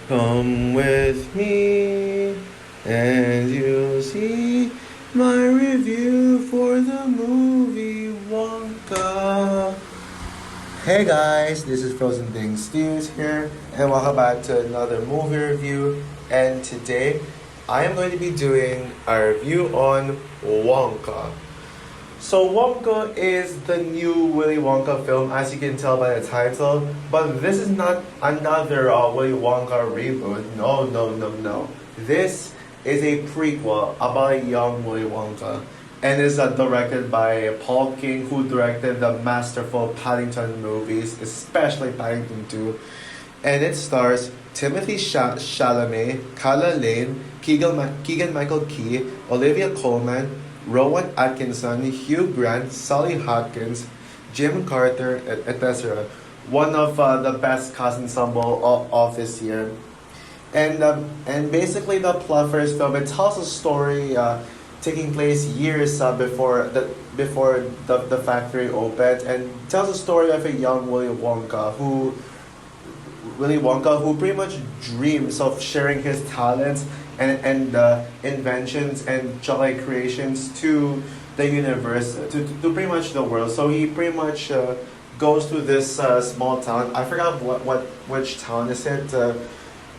Come with me, and you'll see my review for the movie Wonka. Hey guys, this is Frozen Things Stews here, and welcome back to another movie review. And today, I am going to be doing a review on Wonka. So Wonka is the new Willy Wonka film, as you can tell by the title. But this is not another Willy Wonka reboot. No, no, no, no. This is a prequel about a young Willy Wonka, and is directed by Paul King, who directed the masterful Paddington movies, especially Paddington 2. And it stars Timothy Chalamet, Kala Lane, Keegan Michael Key, Olivia Colman, Rowan Atkinson, Hugh Grant, Sally Hawkins, Jim Carter, etc. One of the best cast ensemble of this year. And basically the plot for this film, it tells a story taking place years before the factory opened, and tells a story of a young Willy Wonka who pretty much dreams of sharing his talents and inventions and chocolate creations to the universe, to pretty much the world. So he pretty much goes to this small town. I forgot which town is it.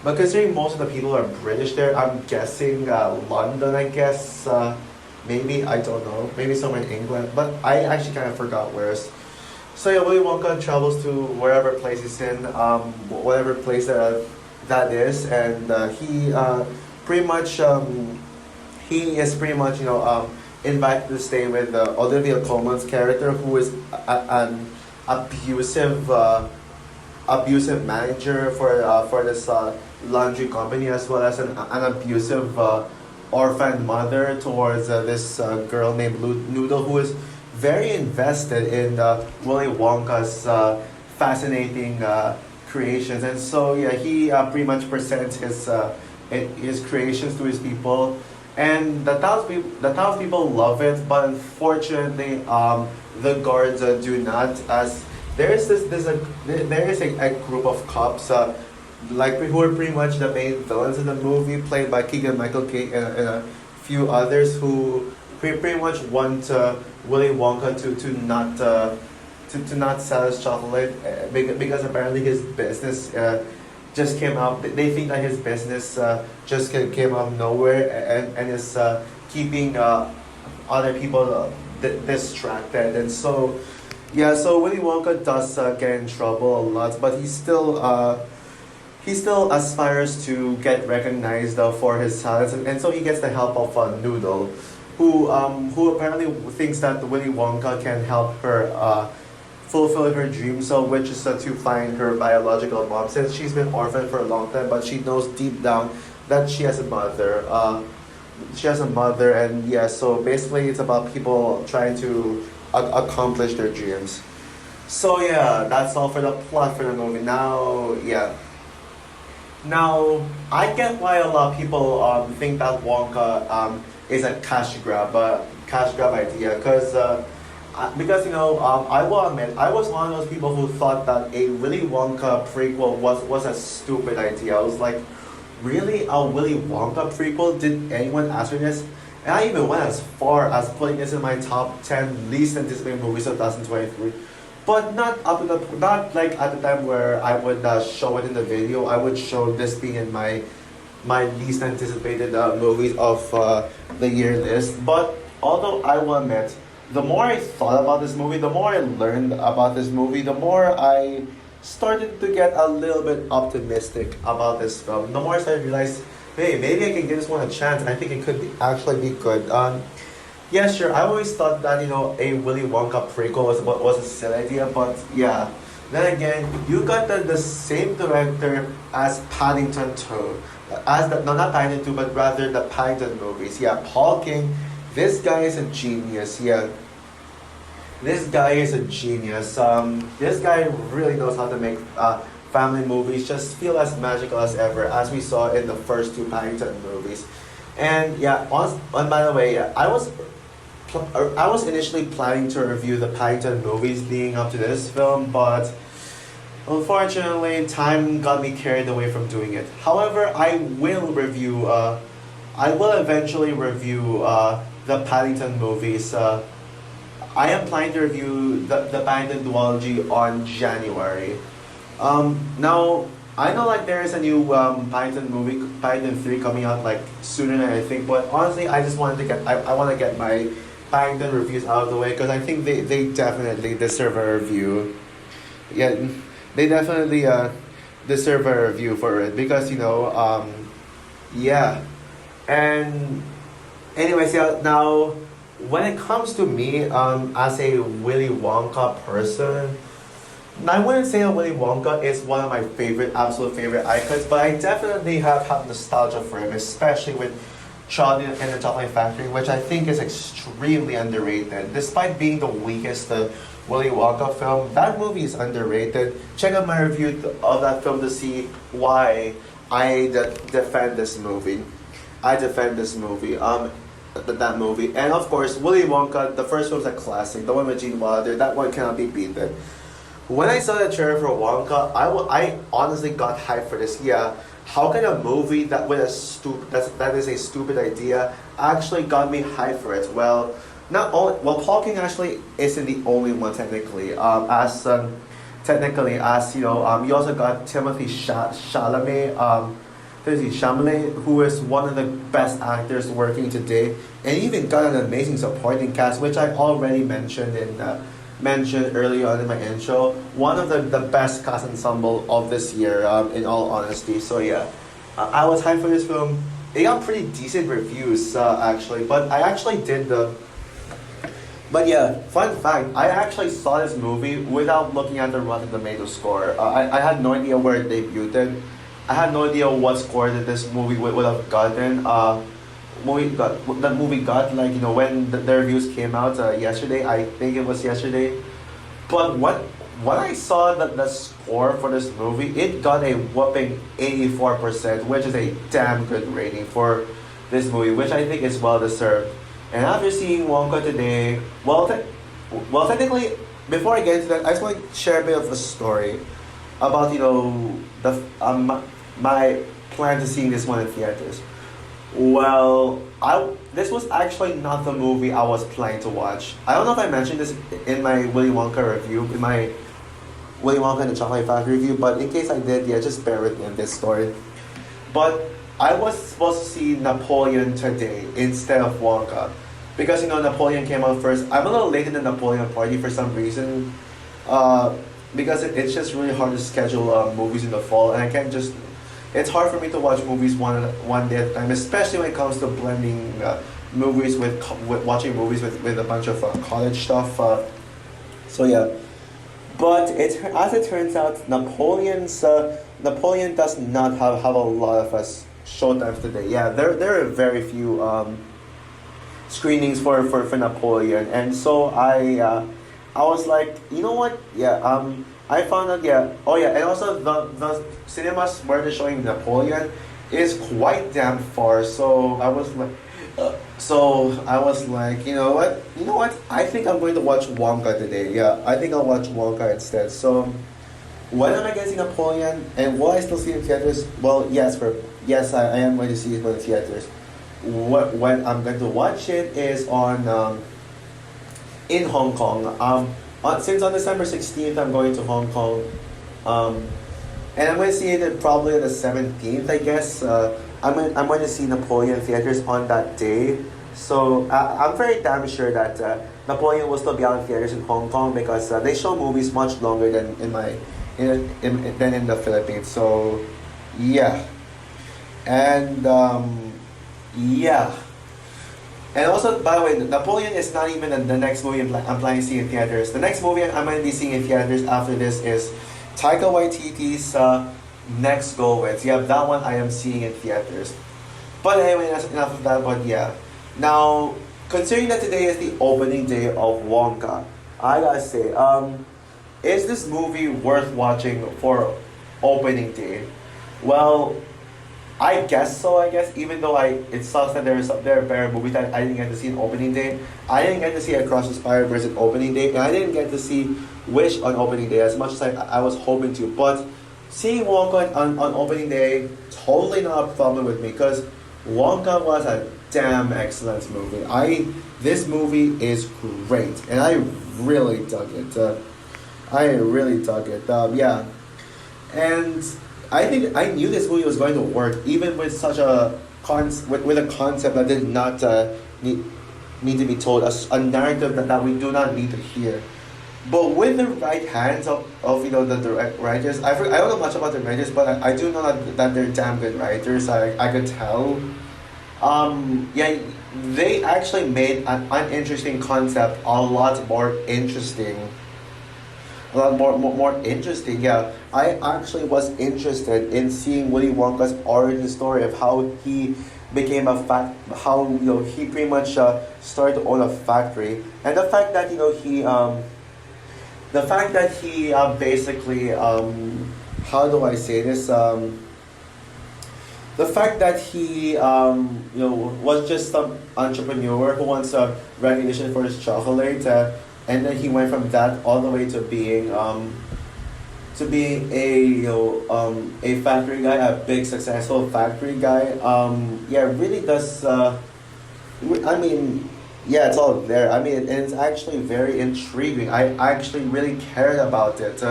But considering most of the people are British there, I'm guessing London, I guess. Maybe, I don't know. Maybe somewhere in England. But I actually kind of forgot where. So yeah, Willy Wonka travels to wherever place he's in, whatever place that is, and he is pretty much invited to stay with Olivia Colman's character, who is an abusive abusive manager for this laundry company, as well as an abusive orphan mother towards this girl named Noodle, who is very invested in Willy Wonka's fascinating creations. And so yeah, he pretty much presents his creations to his people, and the townspeople love it. But unfortunately, the guards do not, as there is a group of cops who are pretty much the main villains in the movie, played by Keegan Michael Key and a few others, who pretty much want Willy Wonka to not sell his chocolate because apparently his business just came out. They think that his business just came out of nowhere, and is keeping other people distracted. And so yeah, so Willy Wonka does get in trouble a lot, but he still aspires to get recognized for his talents, and so he gets the help of Noodle, who apparently thinks that Willy Wonka can help her fulfill her dream, so which is to find her biological mom, since she's been orphaned for a long time, but she knows deep down that she has a mother. And yeah, so basically it's about people trying to accomplish their dreams. So yeah, that's all for the plot for the movie. Now, yeah. Now, I get why a lot of people think that Wonka is a cash grab idea, because I will admit, I was one of those people who thought that a Willy Wonka prequel was a stupid idea. I was like, really, a Willy Wonka prequel? Did anyone ask for this? And I even went as far as putting this in my top 10 least anticipated movies of 2023. But not like at the time where I would show it in the video. I would show this being in my least anticipated movies of the year list. But although I will admit, the more I thought about this movie, the more I learned about this movie, the more I started to get a little bit optimistic about this film. The more I started to realize, hey, maybe I can give this one a chance, and I think it could actually be good. Yeah, sure. I always thought that a Willy Wonka prequel was a silly idea, but yeah. Then again, you got the same director as Paddington 2, not Paddington 2, but rather the Paddington movies. Yeah, Paul King. This guy is a genius. Yeah, this guy is a genius. This guy really knows how to make family movies just feel as magical as ever, as we saw in the first two Paddington movies. And yeah, and by the way, yeah, I was initially planning to review the Paddington movies leading up to this film, but Unfortunately, time got me carried away from doing it. However, I will eventually review the Paddington movies. I am planning to review the Paddington duology on January. Now, I know like there is a new Paddington movie, Paddington 3 coming out like sooner than I think, but honestly, I just wanted to I want to get my Paddington reviews out of the way because I think they definitely deserve a review. Yeah, they definitely deserve a review for it because yeah. And anyways, yeah, now when it comes to me as a Willy Wonka person, I wouldn't say that Willy Wonka is one of my absolute favorite icons, but I definitely have nostalgia for him, especially with Charlie and the Chocolate Factory, which I think is extremely underrated. Despite being the weakest Willy Wonka film, that movie is underrated. Check out my review of that film to see why I defend this movie. I defend this movie. That movie, and of course, Willy Wonka. The first one's a classic. The one with Gene Wilder. That one cannot be beaten. When I saw the trailer for Wonka, I honestly got hyped for this. Yeah, how can a movie that is a stupid idea actually got me hyped for it? Well, not only Paul King actually isn't the only one technically. As you know, you also got Chalamet, who is one of the best actors working today, and even got an amazing supporting cast, which I already mentioned earlier on in my intro. One of the best cast ensemble of this year, in all honesty. So yeah, I was hyped for this film. It got pretty decent reviews, actually, but I actually did the. But yeah, fun fact, I actually saw this movie without looking at the Rotten Tomatoes score. I had no idea where it debuted. I had no idea what score that this movie would have gotten. That movie got like when the reviews came out yesterday. I think it was yesterday. But when I saw the score for this movie, it got a whopping 84%, which is a damn good rating for this movie, which I think is well deserved. And after seeing Wonka today, technically, before I get into that, I just want to share a bit of a story about my plan to seeing this one in theaters. Well, this was actually not the movie I was planning to watch. I don't know if I mentioned this in my Willy Wonka review, in my Willy Wonka and the Chocolate Factory review, but in case I did, yeah, just bear with me on this story. But I was supposed to see Napoleon today instead of Wonka. Because Napoleon came out first. I'm a little late in the Napoleon party for some reason. Because it's just really hard to schedule movies in the fall, and I can't just. It's hard for me to watch movies one day at a time, especially when it comes to blending movies with watching movies with a bunch of college stuff. So yeah, but as it turns out, Napoleon does not have a lot of showtimes today. Yeah, there are very few screenings for Napoleon, and so I was like, you know what? Yeah, I found out, yeah. Oh yeah, and also the cinemas where they're showing Napoleon is quite damn far. So I was like, you know what? I think I'm going to watch Wonka today. Yeah, I think I'll watch Wonka instead. So when am I getting Napoleon? And will I still see it in theaters? Well, yes, I am going to see it in theaters. When I'm going to watch it is on in Hong Kong. Since on December 16th, I'm going to Hong Kong. And I'm going to see it probably on the 17th, I guess. I'm going to see Napoleon theaters on that day. So I'm very damn sure that Napoleon will still be out in theaters in Hong Kong because they show movies much longer than in the Philippines. So yeah. And yeah. And also, by the way, Napoleon is not even the next movie I'm planning to see in theaters. The next movie I'm going to be seeing in theaters after this is Taika Waititi's Next Go With. Yeah, that one I am seeing in theaters. But anyway, that's enough of that. But yeah. Now, considering that today is the opening day of Wonka, I gotta say, is this movie worth watching for opening day? Well, I guess so. I guess even though it sucks that there are better movies that I didn't get to see in opening day. I didn't get to see Across the Spider-Verse in opening day, and I didn't get to see Wish on opening day as much as I was hoping to. But seeing Wonka on opening day, totally not a problem with me because Wonka was a damn excellent movie. This movie is great, and I really dug it. I really dug it. Yeah, and I think I knew this movie was going to work, even with such a with a concept that did not need to be told, a narrative that we do not need to hear. But with the right hands of the writers, I don't know much about the writers, but I do know that they're damn good writers. I could tell. Yeah, they actually made an uninteresting concept a lot more interesting. A lot more interesting. Yeah, I actually was interested in seeing Willy Wonka's origin story of how he became how he pretty much started to own a factory, and the fact that he basically how do I say this the fact that he was just some entrepreneur who wants recognition for his chocolate, and then he went from that all the way to being a factory guy, a big successful factory guy. Yeah, it really does. I mean, yeah, it's all there. I mean, and it's actually very intriguing. I actually really cared about it,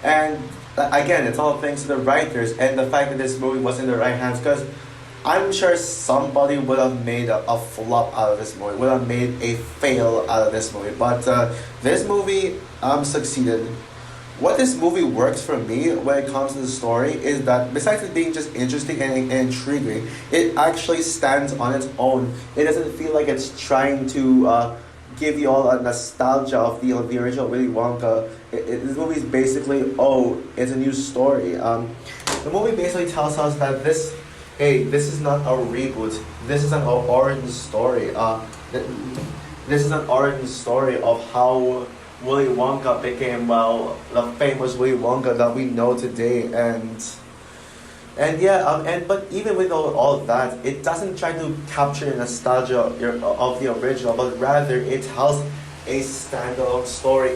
and again, it's all thanks to the writers and the fact that this movie was in the right hands. Because I'm sure somebody would have made a flop out of this movie, would have made a fail out of this movie. But this movie succeeded. What this movie works for me when it comes to the story is that besides it being just interesting and intriguing, it actually stands on its own. It doesn't feel like it's trying to give you all a nostalgia of the original Willy Wonka. This movie is basically, it's a new story. The movie basically tells us that this is not a reboot. This is an origin story. This is an origin story of how Willy Wonka became, the famous Willy Wonka that we know today, but even with all of that, it doesn't try to capture the nostalgia of the original, but rather it tells a standalone story.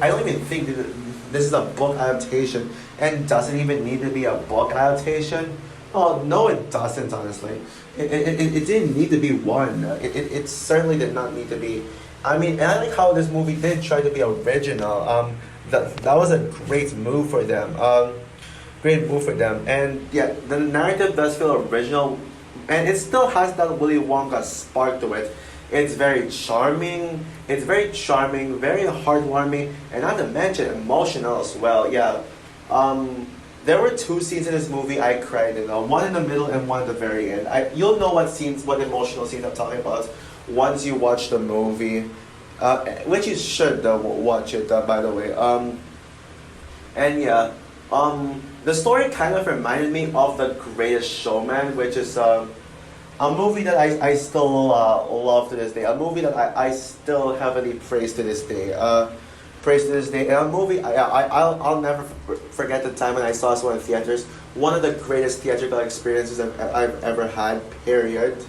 I don't even think that this is a book adaptation, and does it even need to be a book adaptation? Oh no, it doesn't. Honestly, it didn't need to be one. It certainly did not need to be. I mean, and I like how this movie did try to be original. That was a great move for them. Great move for them. And yeah, the narrative does feel original, and it still has that Willy Wonka spark to it. It's very charming. It's very charming, very heartwarming, and not to mention emotional as well. Yeah. There were two scenes in this movie I cried in. One in the middle and one at the very end. You'll know what emotional scenes I'm talking about once you watch the movie, which you should watch it, by the way. And yeah, the story kind of reminded me of The Greatest Showman, which is a movie that I still love to this day. A movie that I still heavily praise to this day. And a movie I'll never forget the time when I saw this one in theaters. One of the greatest theatrical experiences I've ever had. Period.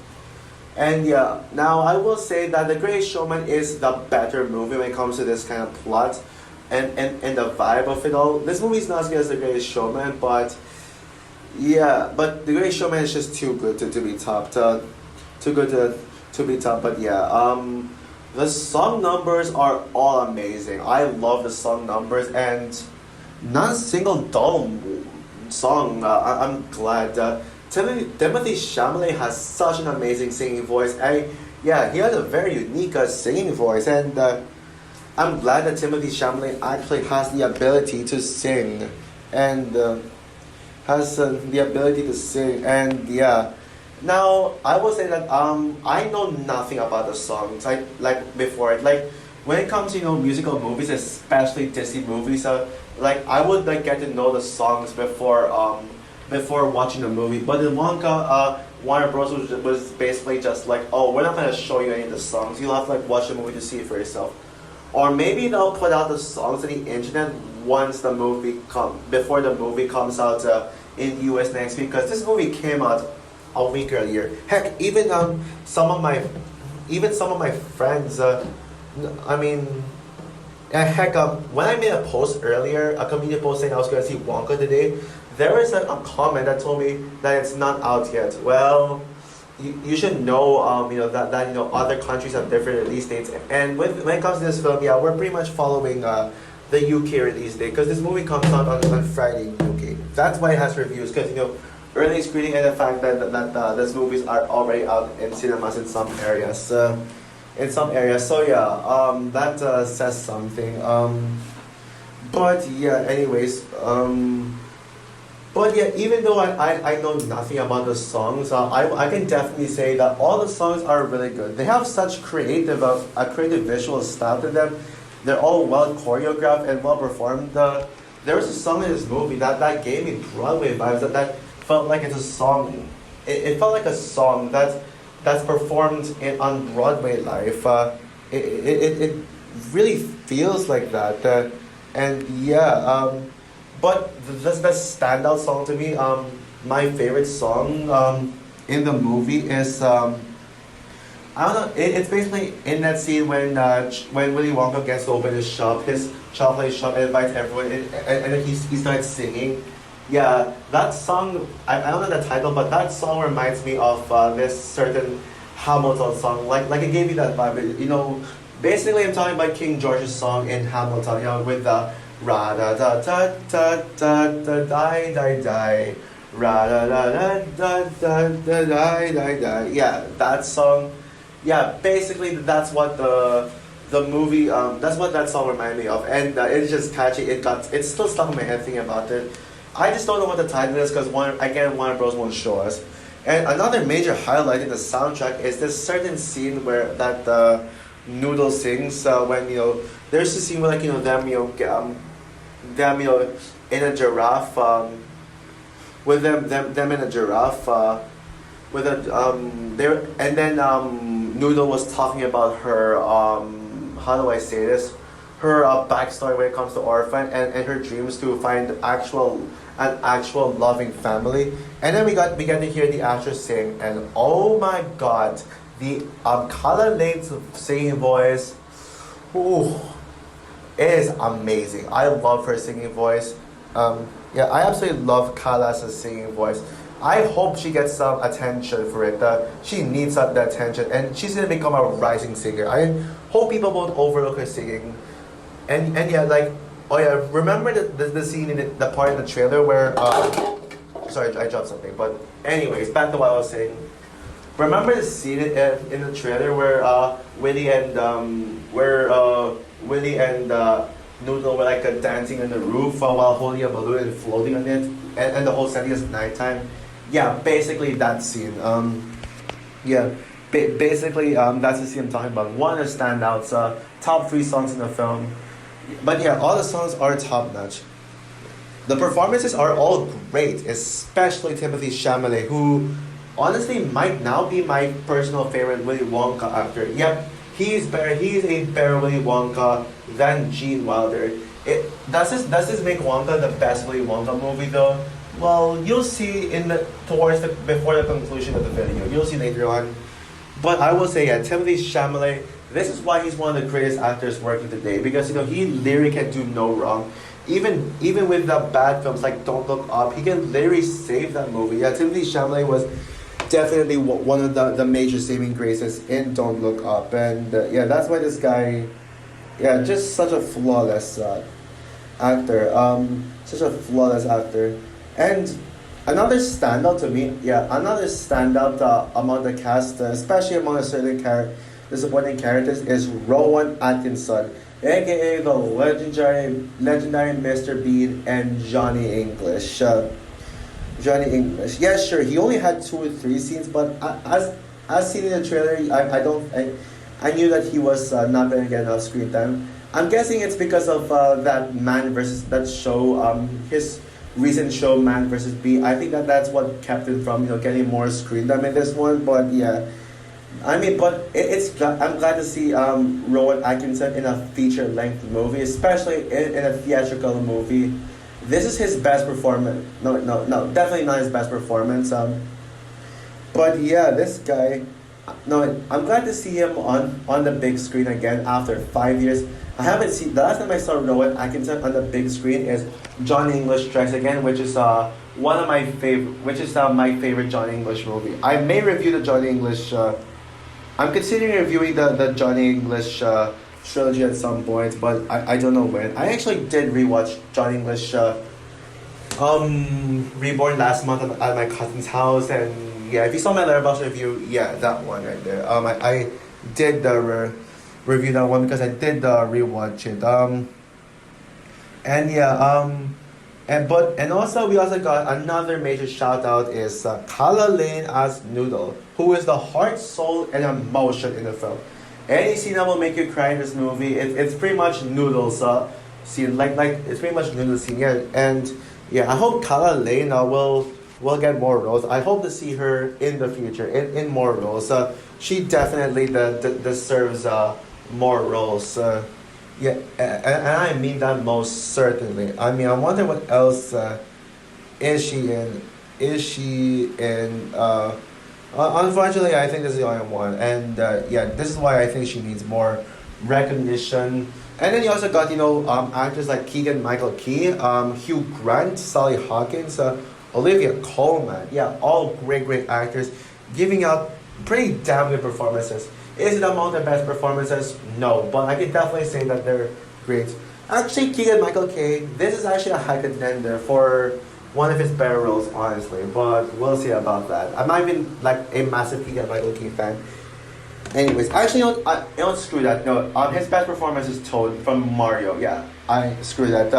And yeah, now I will say that The Greatest Showman is the better movie when it comes to this kind of plot and the vibe of it all. This movie is not as good as The Greatest Showman, but yeah, but The Greatest Showman is just too good to be topped. Too good to be topped, but yeah, the song numbers are all amazing. I love the song numbers, and not a single dull song. I'm glad. Timothy Chalamet has such an amazing singing voice. He has a very unique singing voice, and I'm glad that Timothy Chalamet actually has the ability to sing, and yeah. Now I will say that I know nothing about the songs like before it. Like when it comes to musical movies, especially Disney movies, I would get to know the songs before watching the movie. But in Wonka, Warner Bros. Was basically just like, oh, we're not gonna show you any of the songs. You'll have to watch the movie to see it for yourself. Or maybe they'll put out the songs on the internet once before the movie comes out in US next week because this movie came out a week earlier. Heck, even some of my friends, I mean, heck, when I made a post earlier, a community post saying I was going to see Wonka today, there was a comment that told me that it's not out yet. Well, you should know, that other countries have different release dates. And when it comes to this film, yeah, we're pretty much following the UK release date because this movie comes out on Friday in UK. That's why it has reviews because early screening and the fact that these movies are already out in cinemas in some areas. So yeah, that says something. But yeah, anyways, but yeah, even though I know nothing about the songs, I can definitely say that all the songs are really good. They have such creative a creative visual style to them. They're all well choreographed and well performed. There was a song in this movie that gave me Broadway vibes. That felt like it's a song. It felt like a song that's performed on Broadway live. It really feels like that. And yeah, but the standout song to me, my favorite song in the movie is I don't know. It's basically in that scene when Willy Wonka gets to open his shop, his chocolate shop, and invites everyone, and then he starts singing. Yeah, that song. I don't know the title, but that song reminds me of this certain Hamilton song. Like it gave me that vibe. Basically, I'm talking about King George's song in Hamilton. With the ra da da da da da da die die die. Ra da da da da da da die die die. Yeah, that song. Yeah, basically that's what the movie. That's what that song reminded me of, and it's just catchy. It's still stuck in my head thinking about it. I just don't know what the title is because Warner Bros won't show us. And another major highlight in the soundtrack is this certain scene where that Noodle sings when there's a scene where them in a giraffe with them in a giraffe with a there and then Noodle was talking about her how do I say this, her backstory when it comes to orphan and her dreams to find an actual loving family. And then we get to hear the actress sing, and oh my god, the Kala Lane's singing voice, ooh, it is amazing. I love her singing voice. Yeah, I absolutely love Kala's singing voice. I hope she gets some attention for it. She needs that attention, and she's gonna become a rising singer. I hope people won't overlook her singing. And yeah, oh yeah, remember the scene in the part in the trailer where sorry, I dropped something. But anyways, back to what I was saying. Remember the scene in the trailer where Willie and Noodle were dancing on the roof while holding a balloon and floating on it, and the whole setting is nighttime. Yeah, basically that scene. Basically that's the scene I'm talking about. One of the standouts, top 3 songs in the film. But yeah, all the songs are top notch. The performances are all great, especially Timothy Chalamet, who honestly might now be my personal favorite Willy Wonka actor. Yep, he's better. He's a better Willy Wonka than Gene Wilder. Does this make Wonka the best Willy Wonka movie though? Well, you'll see before the conclusion of the video. You'll see later on. But I will say, yeah, Timothy Chalamet. This is why he's one of the greatest actors working today, because he literally can do no wrong. Even with the bad films like Don't Look Up, he can literally save that movie. Yeah, Timothy Chalamet was definitely one of the major saving graces in Don't Look Up, and yeah, that's why this guy, yeah, just such a flawless actor. Such a flawless actor, and another standout to me, another standout among the cast, especially among a certain the supporting characters, is Rowan Atkinson, aka the legendary Mr. Bean and Johnny English. Johnny English. Yeah, sure. He only had 2 or 3 scenes, but as seen in the trailer, I knew that he was not going to get enough screen time. I'm guessing it's because of that show, his recent show Man vs. Bee. I think that's what kept him from getting more screen time in this one. But yeah, I mean, but I'm glad to see Rowan Atkinson in a feature-length movie, especially in a theatrical movie. this is his best performance. No, no, no, definitely not his best performance. But yeah, this guy. No, I'm glad to see him on the big screen again after 5 years. I haven't seen the last time I saw Rowan Atkinson on the big screen is John English Strikes Again, which is one of my favorite, which is my favorite John English movie. I may review the Johnny English. I'm considering reviewing the Johnny English trilogy at some point, but I don't know when. I actually did rewatch Johnny English Reborn last month at my cousin's house, and yeah, if you saw my Letterboxd review, yeah, that one right there. I did review that one because I did rewatch it. And yeah, and also we also got another major shout out is Kala Lane as Noodle, who is the heart, soul, and emotion in the film. Any scene that will make you cry in this movie, it's pretty much Noodles scene, like it's pretty much Noodles scene. Yeah, and yeah, I hope Kala Lane will get more roles. I hope to see her in the future in more roles. She definitely deserves more roles. Yeah, and I mean that most certainly. I mean, I wonder what else is she in? Is she in? Unfortunately, I think this is the only one, and yeah, this is why I think she needs more recognition. And then you also got actors like Keegan Michael Key, Hugh Grant, Sally Hawkins, Olivia Colman. Yeah, all great actors, giving out pretty damn good performances. Is it among the best performances? No, but I can definitely say that they're great. Actually, Keegan Michael Kay, this is actually a high contender for one of his better roles, honestly. But we'll see about that. I'm not even like a massive Keegan Michael Kay fan. Anyways, actually, screw that. No, his best performance is Toad from Mario. Yeah, screw that.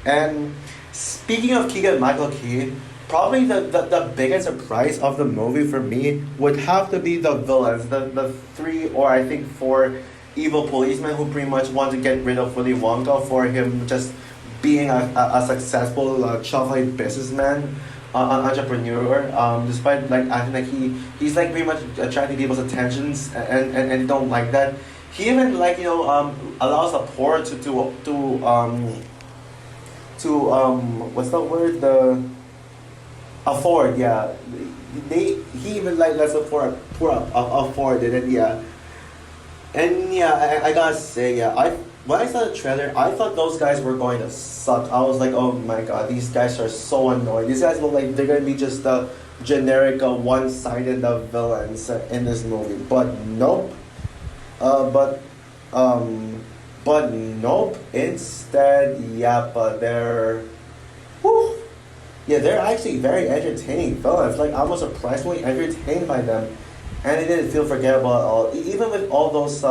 And speaking of Keegan Michael Key, probably the biggest surprise of the movie for me would have to be the villains, the three or I think four evil policemen who pretty much want to get rid of Willy Wonka for him just being a successful chocolate businessman, entrepreneur. Despite like acting like he's like pretty much attracting people's attentions and don't like that. He even like allows the poor to what's the word, the afford, yeah. He even like lets the poor afford it, and yeah. And yeah, I gotta say, yeah, when I saw the trailer, I thought those guys were going to suck. I was like, oh my god, these guys are so annoying. These guys look like they're gonna be just the generic one-sided villains in this movie. But nope. But nope. Instead, yeah, but they're, whew, yeah, they're actually very entertaining villains. Like I was surprisingly entertained by them, and it didn't feel forgettable at all. Even with all those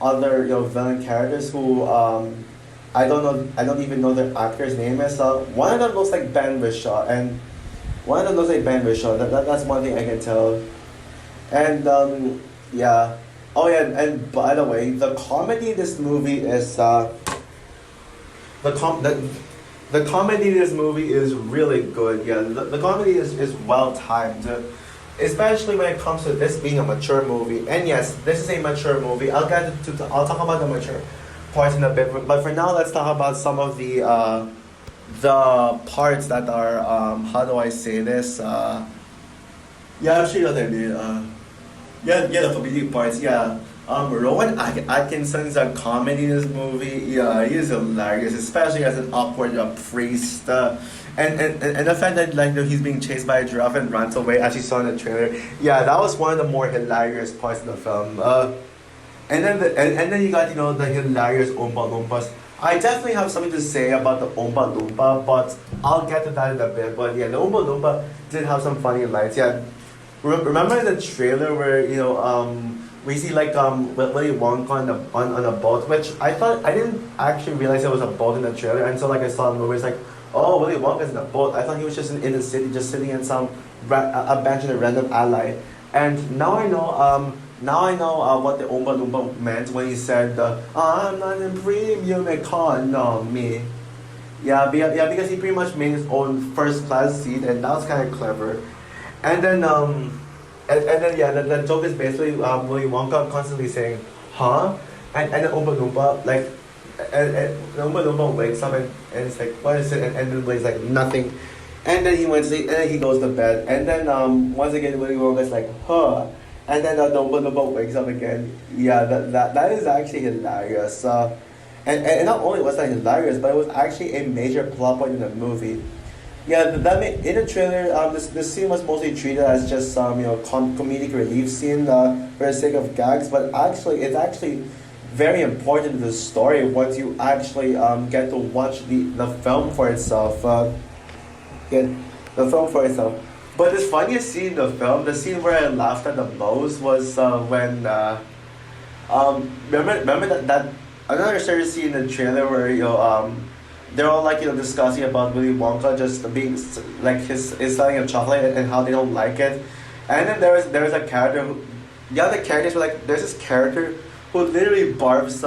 other villain characters who I don't even know their actor's name is. One of them looks like Ben Whishaw, and one of them looks like Ben Whishaw. That's one thing I can tell. And yeah. Oh yeah, and by the way, the comedy in this movie is the comedy in this movie is really good. Yeah, the comedy is well timed, especially when it comes to this being a mature movie. And yes, this is a mature movie. I'll talk about the mature parts in a bit, but for now, let's talk about some of the parts that are how do I say this? Yeah, I'm sure you know what I mean. Yeah, the comedic parts, yeah. Rowan Atkinson's comedy in this movie, yeah, he is hilarious, especially as an awkward priest. And the fact that like he's being chased by a giraffe and runs away, as you saw in the trailer, yeah, that was one of the more hilarious parts of the film. And then you got the hilarious Oompa Loompas. I definitely have something to say about the Oompa Loompa, but I'll get to that in a bit. But yeah, the Oompa Loompa did have some funny lines. Yeah. Remember the trailer where we see like Willy Wonka on a boat, which I didn't actually realize there was a boat in the trailer until like I saw the movie. It's like, oh, Willy Wonka's in a boat. I thought he was just in the city, just sitting in some a bench in a random alley. And now I know what the Oompa Loompa meant when he said I'm not in premium economy. Yeah, because he pretty much made his own first class seat, and that was kind of clever. And then yeah, the joke is basically Willy Wonka constantly saying, huh? And then Oompa Loompa, like, and Oompa Loompa wakes up and it's like, what is it? And then Blake's like, nothing. And then he went to sleep, and then he goes to bed. And then once again, Willy Wonka's like, huh. And then the Oompa Loompa wakes up again. Yeah, that is actually hilarious. And not only was that hilarious, but it was actually a major plot point in the movie. Yeah, in the trailer, this scene was mostly treated as just some comedic relief scene for the sake of gags, but actually it's actually very important to the story once you actually get to watch the film for itself. Get the film for itself. But the funniest scene in the film, the scene where I laughed at the most was when remember that another certain scene in the trailer where they're all like discussing about Willy Wonka just being like his selling of chocolate and how they don't like it, and then there was a character the other characters were like, there's this character who literally barfs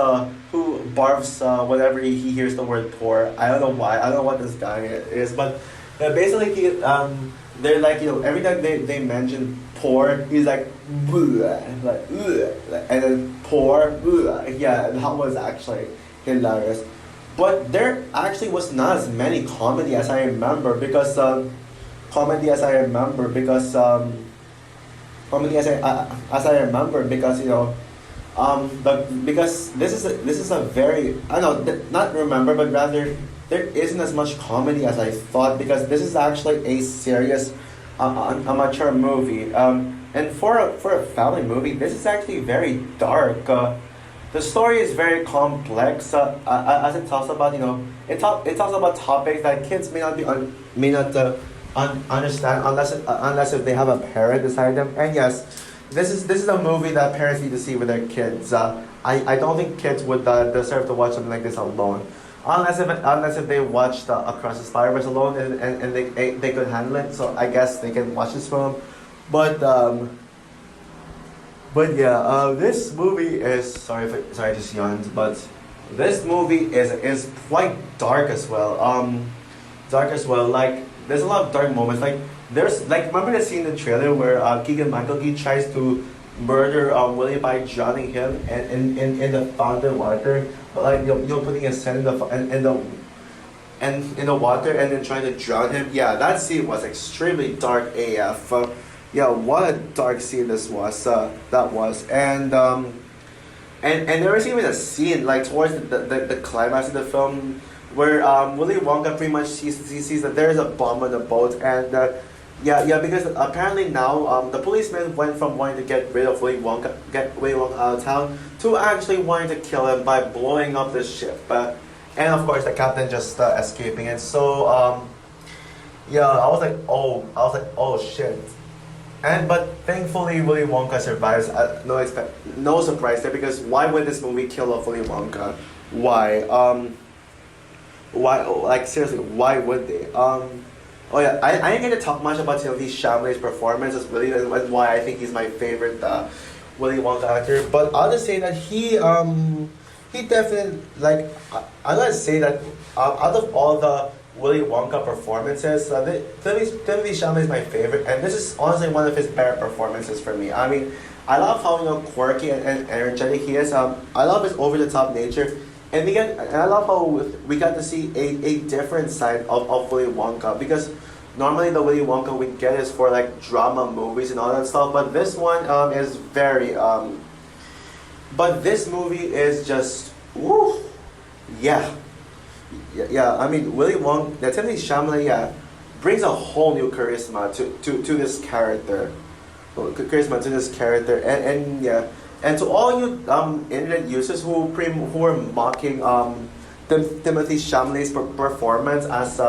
whenever he hears the word poor. I don't know why, I don't know what this guy is, but basically they're like every time they mention poor, he's like bleh, like ugh, and then poor bleh. Yeah, that was actually hilarious. But there actually was not as many comedy as I remember because comedy as I remember because comedy as I remember because because this is a very I don't know not remember but rather there isn't as much comedy as I thought because this is actually a serious a mature movie and for a family movie this is actually very dark. The story is very complex, as it talks about it talks about topics that kids may not understand unless if they have a parent beside them. And yes, this is a movie that parents need to see with their kids. I don't think kids would deserve to watch something like this alone, unless if they watched Across the Spider-Verse alone and they could handle it. So I guess they can watch this film, but. But yeah, this movie is sorry I just yawned, but this movie is quite dark as well. Dark as well. Like there's a lot of dark moments. Like there's like remember the scene in the trailer where Keegan Michael Key tries to murder Willie by drowning him in the fountain water, but like putting his head in the water and then trying to drown him. Yeah, that scene was extremely dark AF. Yeah, what a dark scene this was. That was, and there was even a scene like towards the climax of the film where Willy Wonka pretty much sees that there is a bomb on the boat, and because apparently now the policeman went from wanting to get rid of Willy Wonka, out of town, to actually wanting to kill him by blowing up the ship, and of course the captain just escaping. And so I was like, oh shit. But thankfully Willy Wonka survives. No surprise there because why would this movie kill off Willy Wonka? Why? Why? Like seriously, why would they? Oh yeah, I ain't gonna talk much about Timothée Chalamet's performance as Willy and why I think he's my favorite Willy Wonka actor. But I'll just say that he definitely like I'm gonna say that out of all the Willy Wonka performances, Timothée Chalamet is my favorite, and this is honestly one of his better performances for me. I mean, I love how quirky and energetic he is. I love his over the top nature, and I love how we got to see a different side of Willy Wonka because normally the Willy Wonka we get is for like drama movies and all that stuff, but this one is very but this movie is just woo, yeah. Yeah, I mean Willy Wonka, Timothée Chalamet, brings a whole new charisma to this character, and to all you internet users who are mocking Timothée Chalamet's performance as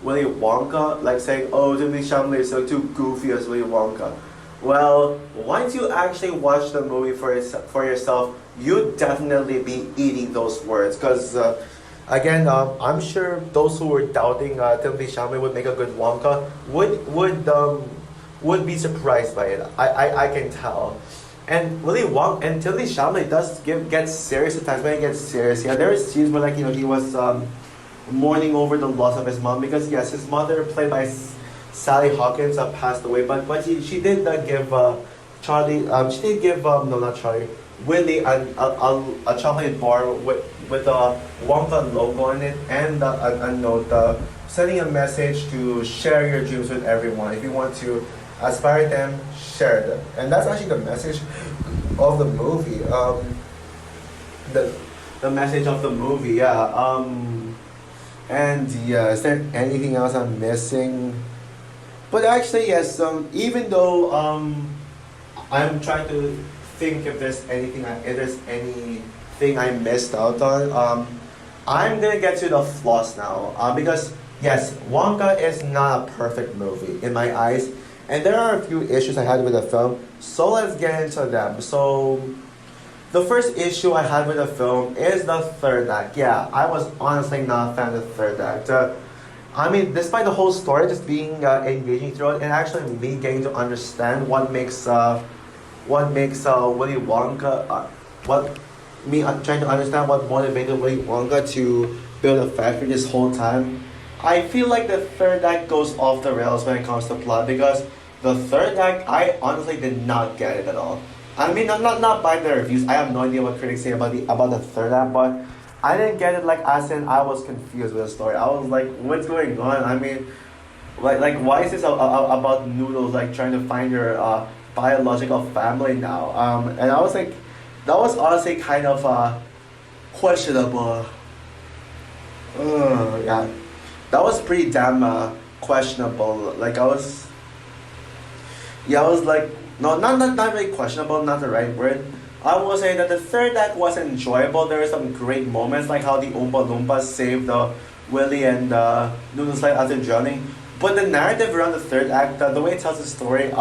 Willy Wonka, like saying, oh, Timothée Chalamet is so too goofy as Willy Wonka. Well, once you actually watch the movie for yourself, you'd definitely be eating those words because. Again, I'm sure those who were doubting Timothée Chalamet would make a good Wonka would be surprised by it. I can tell. And Willy Wonka and Timothée Chalamet does get serious at times. When he gets serious, there are scenes where he was mourning over the loss of his mom because yes, his mother played by Sally Hawkins passed away, but she did give Charlie. She did give no, not Charlie. Willy a chocolate bar with a Wonka logo on it and a note sending a message to share your dreams with everyone. If you want to aspire them, share them. And that's actually the message of the movie. The the message of the movie, yeah. And yeah, is there anything else I'm missing? But actually, yes. Even though I'm trying to think if there's anything I missed out on. I'm gonna get to the flaws now. Because yes, Wonka is not a perfect movie in my eyes, and there are a few issues I had with the film. So let's get into them. So the first issue I had with the film is the third act. Yeah, I was honestly not a fan of the third act. I mean, despite the whole story just being engaging throughout, and actually me getting to understand what makes Willy Wonka, trying to understand what motivated Willy Wonka to build a factory this whole time. I feel like the third act goes off the rails when it comes to plot because the third act I honestly did not get it at all. I mean, not by the reviews. I have no idea what critics say about the third act, but I didn't get it. Like as in, I was confused with the story. I was like, what's going on? I mean, why is this about noodles? Like trying to find your biological family now. And I was like, that was honestly kind of questionable. Yeah, that was pretty damn questionable. Like I was like, no, not really questionable, not the right word. I will say that the third act was enjoyable. There were some great moments, like how the Oompa Loompas saved Willy and Noodles like after drowning. But the narrative around the third act, the way it tells the story,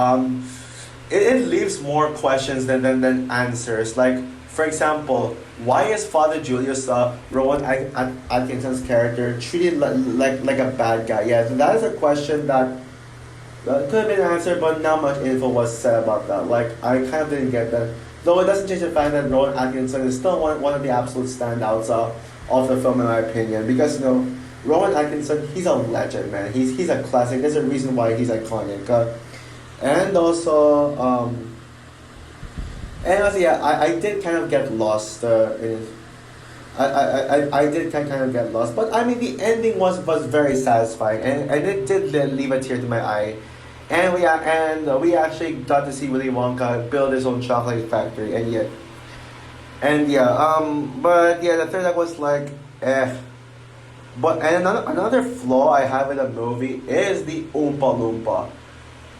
it leaves more questions than answers. Like, for example, why is Father Julius, Rowan Atkinson's character, treated like a bad guy? Yeah, so that is a question that could have been answered, but not much info was said about that. Like, I kind of didn't get that. Though it doesn't change the fact that Rowan Atkinson is still one of the absolute standouts of the film, in my opinion. Because, Rowan Atkinson, he's a legend, man. He's a classic. There's a reason why he's iconic. And also, yeah, I did kind of get lost I did kind of get lost. But, I mean, the ending was very satisfying. And it did leave a tear to my eye. And we actually got to see Willy Wonka build his own chocolate factory, but yeah, the third act was like, eh. But and another flaw I have in the movie is the Oompa Loompa.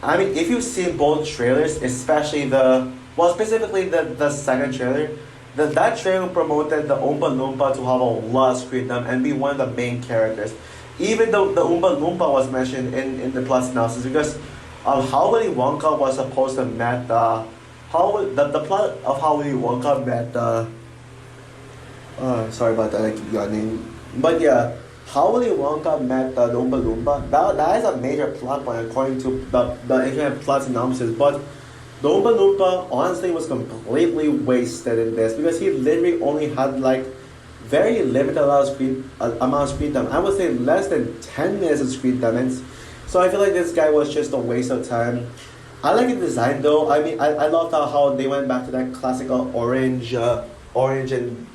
I mean, if you've seen both trailers, especially specifically the second trailer, that trailer promoted the Oompa Loompa to have a lot of screen time and be one of the main characters. Even though the Oompa Loompa was mentioned in the plot synopsis, because how Willy Wonka was supposed to met the plot of how Willy Wonka met sorry about that, I keep yawning. But yeah, how Willy Wonka met the Oompa Loompa, that is a major plot point according to the internet plot synopsis. But the Oompa Loompa honestly was completely wasted in this because he literally only had like very limited amount of screen time. I would say less than 10 minutes of screen time. And so I feel like this guy was just a waste of time. I like the design though. I mean, I loved how they went back to that classical orange and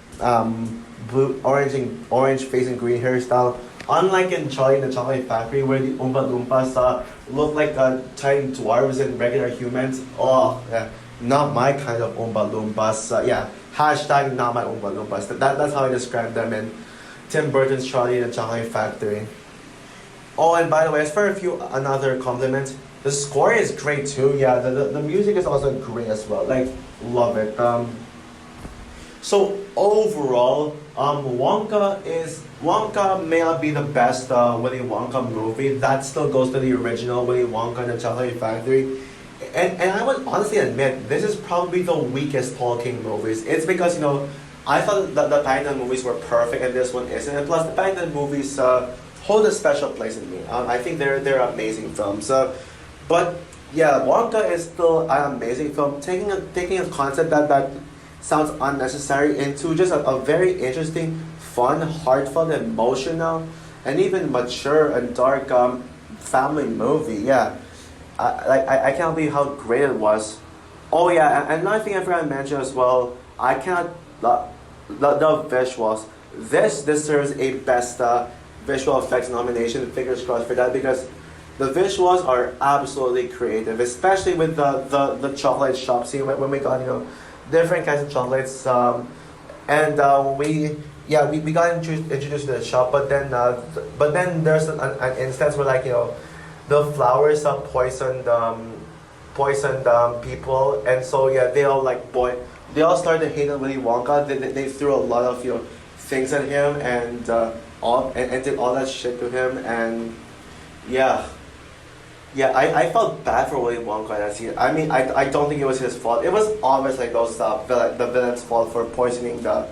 blue, orange face and green hairstyle. Unlike in Charlie and the Chocolate Factory, where the Oompa Loompas look like tiny dwarves and regular humans. Oh, yeah, not my kind of Oompa Loompas. Yeah, hashtag not my Oompa Loompas. That's how I describe them in Tim Burton's Charlie and the Chocolate Factory. Oh, and by the way, as for another compliment, the score is great too. Yeah, the music is also great as well. Like, love it. So overall, Wonka may not be the best Willy Wonka movie. That still goes to the original Willy Wonka and the Chocolate Factory. And I would honestly admit, this is probably the weakest Paul King movies. It's because, I thought that the Paddington movies were perfect and this one isn't. And plus, the Paddington movies hold a special place in me. I think they're amazing films. But yeah, Wonka is still an amazing film. Taking a concept that sounds unnecessary into just a very interesting, fun, heartfelt, emotional, and even mature and dark family movie. Yeah, I can't believe how great it was. Oh yeah, and another thing I forgot to mention as well. I cannot the visuals. This deserves a best visual effects nomination. Fingers crossed for that because the visuals are absolutely creative, especially with the chocolate shop scene when we got different kinds of chocolates. And we yeah we got introduced to the shop, but then there's an instance where the flowers poisoned people, and so yeah they all they all started hating Willy Wonka. They threw a lot of things at him and and did all that shit to him, and yeah. Yeah, I felt bad for Willy Wonka that scene. I mean, I don't think it was his fault. It was always the villain's fault for poisoning the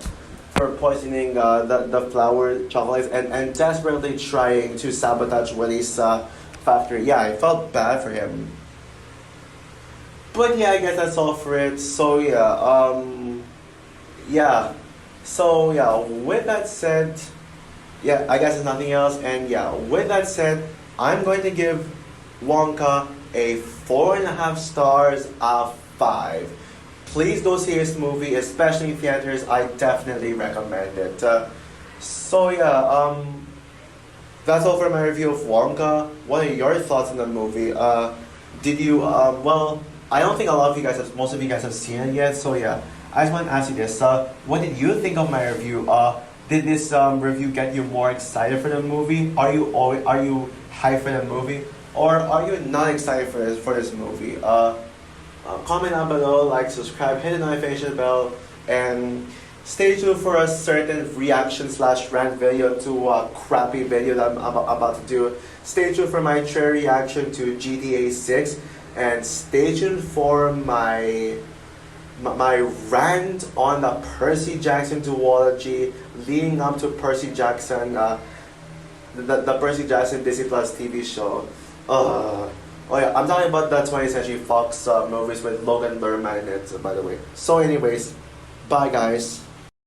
flower chocolates and desperately trying to sabotage Willy's factory. Yeah, I felt bad for him. But yeah, I guess that's all for it. So yeah, yeah. So yeah, with that said, yeah, I guess there's nothing else. And yeah, with that said, I'm going to give Wonka a 4.5 stars out of 5. Please go see this movie, especially in theaters. I definitely recommend it. So yeah, that's all for my review of Wonka. What are your thoughts on the movie? Did you well? I don't think a lot of you guys, most of you guys have seen it yet. So yeah, I just want to ask you this. What did you think of my review? Did this review get you more excited for the movie? Are you hyped for the movie? Or are you not excited for this movie? Comment down below, like, subscribe, hit the notification bell, and stay tuned for a certain reaction slash rant video to a crappy video that I'm about to do. Stay tuned for my trailer reaction to GTA 6, and stay tuned for my rant on the Percy Jackson duology leading up to Percy Jackson, the Percy Jackson Disney Plus TV show. Oh yeah, I'm talking about the 20th Century Fox movies with Logan Lerman in it, by the way. So anyways, bye guys.